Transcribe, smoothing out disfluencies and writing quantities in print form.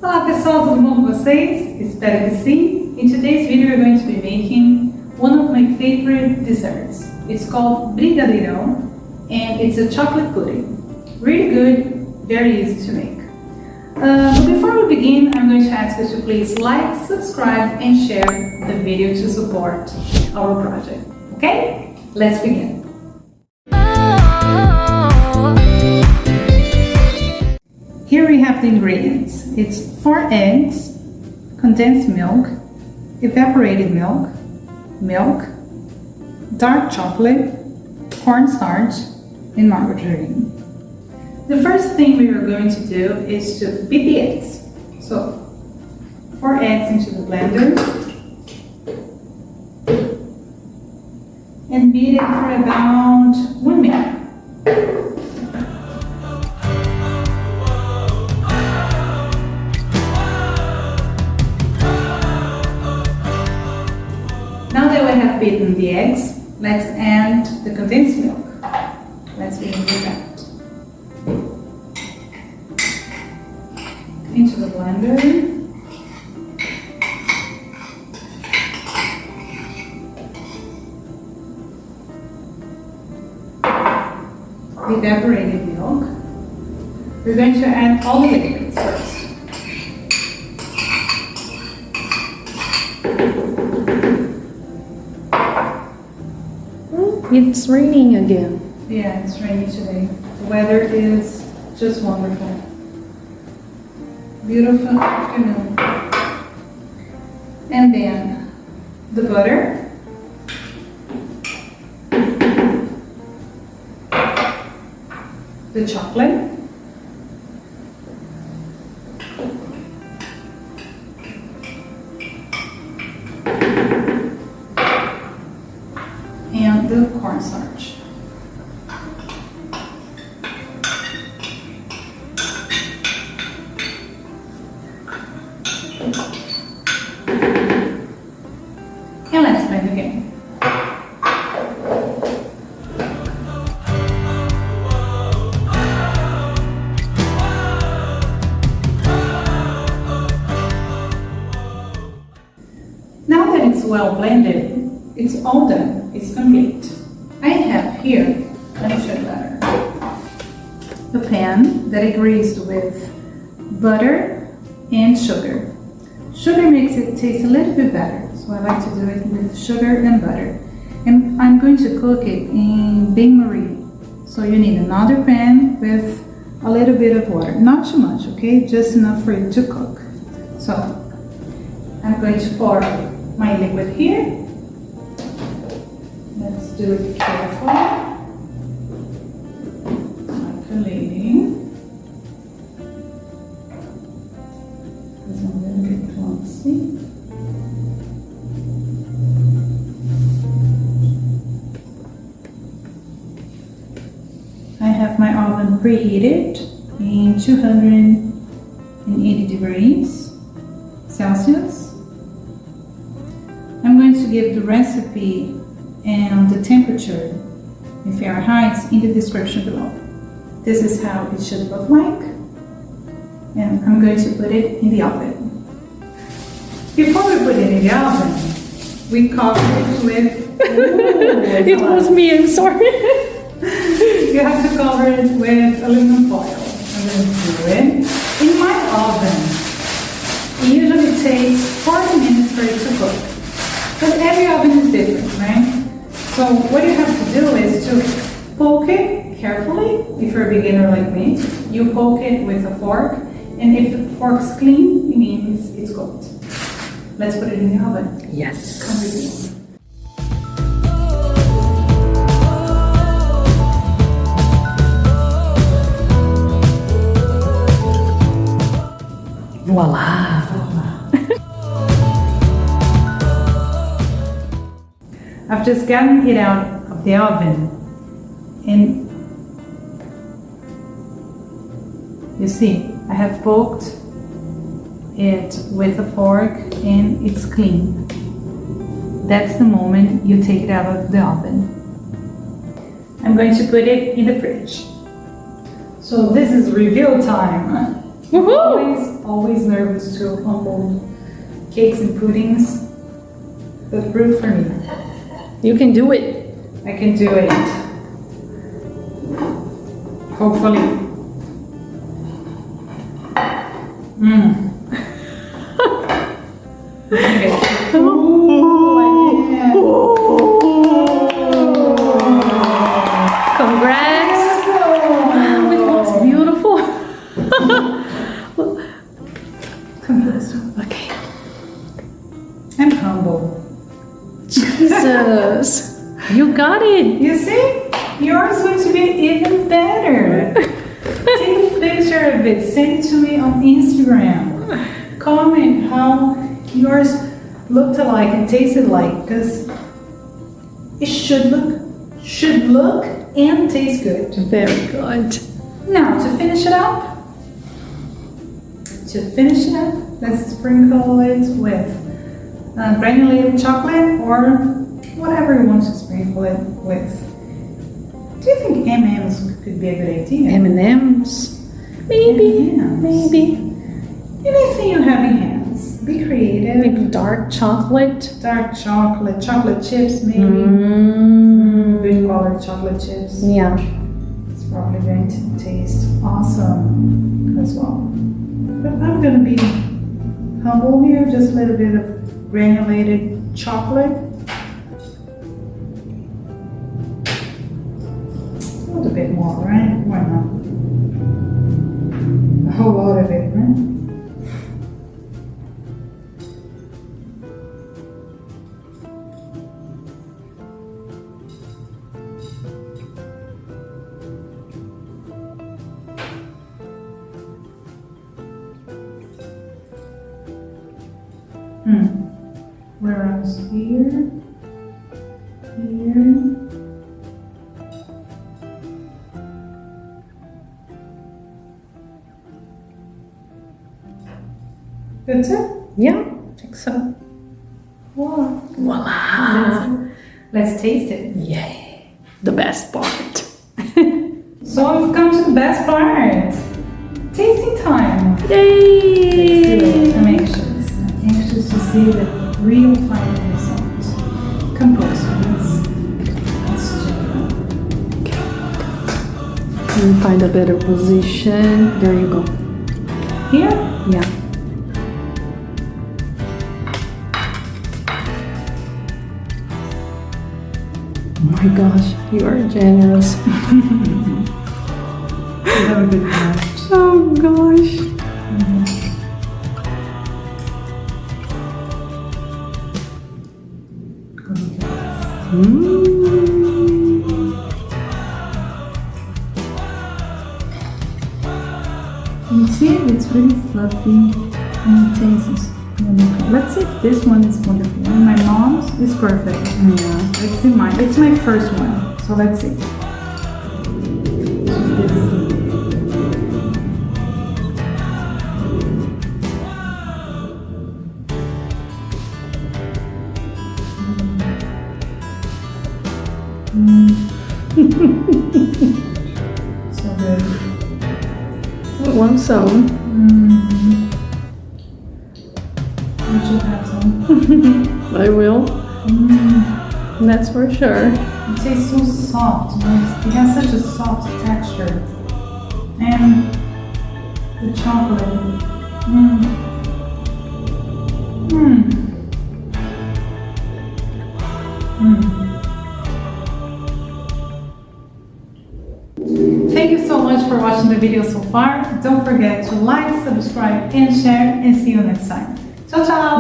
Olá pessoal, tudo bom com vocês? Espero que sim. In today's video we're going to be making one of my favorite desserts. It's called Brigadeirão and it's a chocolate pudding. Really good, very easy to make. But before we begin, I'm going to ask you to please like, subscribe and share the video to support our project. Okay? Let's begin. Here we have the ingredients. It's 4 eggs, condensed milk, evaporated milk, dark chocolate, cornstarch, and margarine. The first thing we are going to do is to beat the eggs. So, 4 eggs into the blender and beat it for about 1 minute. Now that we have beaten the eggs, let's add the condensed milk. Let's begin with that. Into the blender. The evaporated milk. We're going to add all the liquids first. It's raining again. Yeah, it's raining today. The weather is just wonderful. Beautiful afternoon. And then the butter. The chocolate. And the cornstarch. And let's blend again. Now that it's well blended, it's all done, it's complete. I have here, let me show you better, the pan that I greased with butter and sugar. Sugar makes it taste a little bit better, so I like to do it with sugar and butter. And I'm going to cook it in bain-marie. So you need another pan with a little bit of water, not too much, okay? Just enough for it to cook. So I'm going to pour my liquid here. Let's do it carefully. Calculating. It's a little bit clumsy. I have my oven preheated in 280 degrees Celsius. I'm going to give the recipe and the temperature in Fahrenheit in the description below. This is how it should look like. And I'm going to put it in the oven. Before we put it in the oven, we cover it with... It was me, I'm sorry. You have to cover it with aluminum foil. I'm going to do it. In my oven, it usually takes 40 minutes for it to cook. But every oven is different, right? So what you have to do is to poke it carefully. If you're a beginner like me, you poke it with a fork. And if the fork's clean, it means it's cooked. Let's put it in the oven. Yes. Come with me. Voila. I've just gotten it out of the oven and you see I have poked it with a fork and it's clean. That's the moment you take it out of the oven. I'm going to put it in the fridge. So this is reveal time. Woohoo! Always always nervous to unfold cakes and puddings, but root for me. You can do it. I can do it. Hopefully. Okay. Congrats. Wow, it looks beautiful. Come closer. Okay. I'm humble. Jesus. You got it. You see? Yours is going to be even better. Take a picture of it. Send it to me on Instagram. Comment how yours looked alike and tasted like, because it should look and taste good. Very good. Now to finish it up, let's sprinkle it with granulated chocolate or whatever you want to sprinkle it with. Do you think M&M's could be a good idea? M&M's. Maybe. M&Ms. Maybe. Anything you have in hands. Be creative. Maybe dark chocolate. Dark chocolate, chocolate chips maybe. Good colored chocolate chips. Yeah. It's probably going to taste awesome as well. But I'm gonna be humble here, just a little bit of granulated chocolate. A little bit more, right? Why not? A whole lot of it, right? Whereas here. That's it? Yeah, I think so. Wow. Voila. Let's taste it. Yay. The best part. So we've come to the best part. Tasting time. Yay. I'm anxious. I'm anxious to see the real final result. Come closer. Let's check it out. Can you find a better position? There you go. Here? Yeah. Oh my gosh, you are generous. You have a good time. Oh gosh. You see, it's really fluffy and it tastes wonderful. Let's see if this one is wonderful. My mom's is perfect. Yeah. Let's see mine. It's my first one, so let's see. So good. Want some? You should have some. I will. That's for sure. It tastes so soft. It has such a soft texture. And the chocolate. Thank you so much for watching the video so far. Don't forget to like, subscribe, and share, and see you next time. Ciao, ciao!